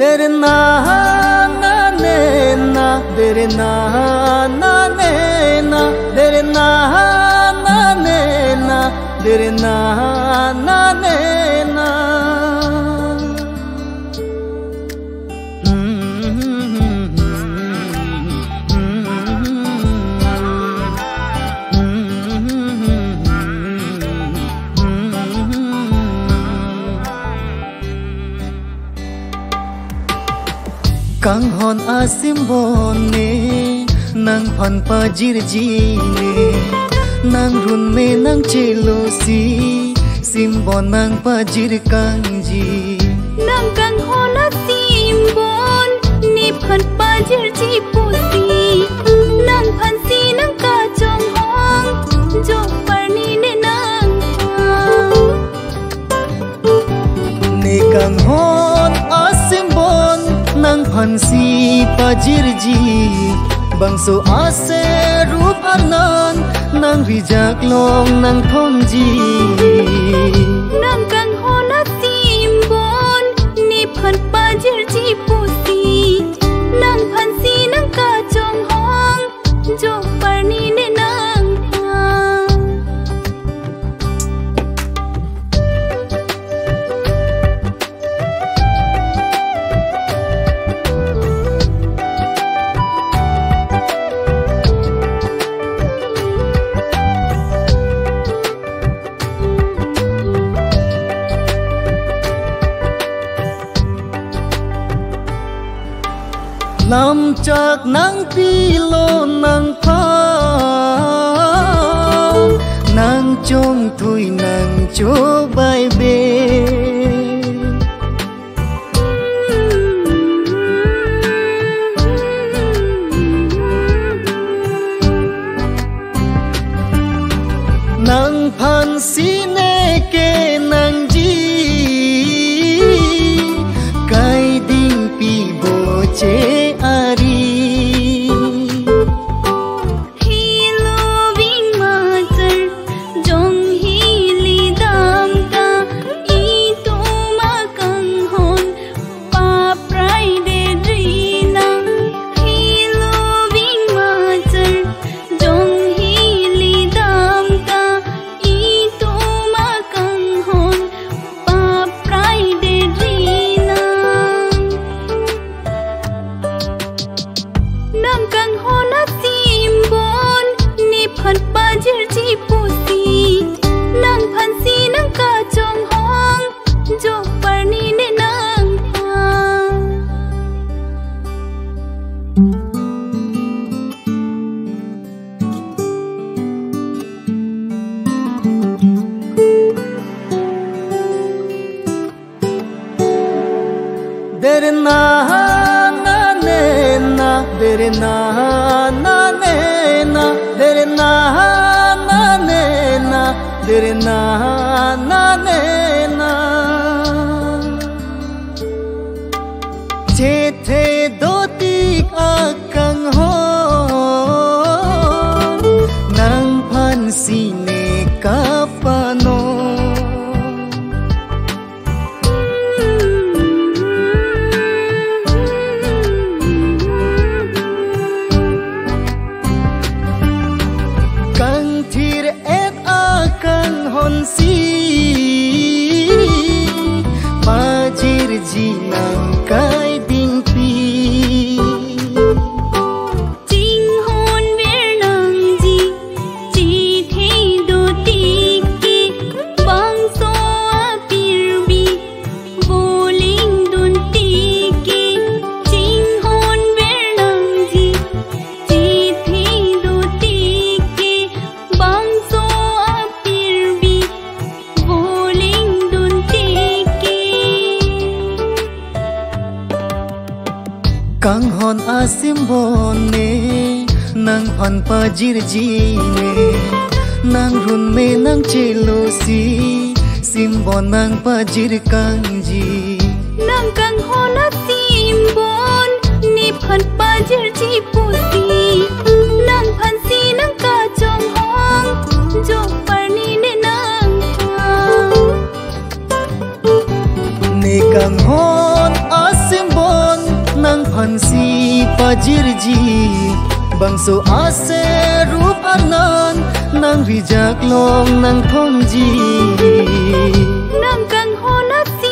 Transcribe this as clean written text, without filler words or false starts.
dere na na ne na dere na na ne na dere na na ne na dere na na ne na Kang hon asimbon ne nang pan pa jirji ne nang run me nang chelo si simbon nang pa jir kang ji nang kang hon asimbon ni pan pa jirji pusi nang pan si nang ka chong hong jo par ni ne nang ne kang hon asimbon nang phansi pajirji bangso ase rup anan nang rijak long nang thongji nang kang hona simbon ni phan pajirji pusi nang phansi nang ka chong hong jo parni ne nang lam chak nang pilo nang pha nang chong thui nang cho bai be nang phan si ne ke nang ji kai ding pi bo che dere na na ne na dere na na ne na dere na na ne na dere na na ne na che the do ti akang ho nang phan si ne ka pano si pajir ji nang kai ding pi jing hon ver nang ji chi thei do ti ki bang so apir bi boling dun ti ki jing hon ver nang ji chi thei do ti ki bang so kang hon asimbon ne nang phan pa jirji ne nang run me nang chelo si simbon nang pa jir kang ji nang kang hon asimbon ni phan pa jirji pusi nang phan si nang ka chong hong jo parni ne nang ne kang hon asimbon nang si pajirji bangso ase rup anan nang rijak long nang thongji nang kang hona si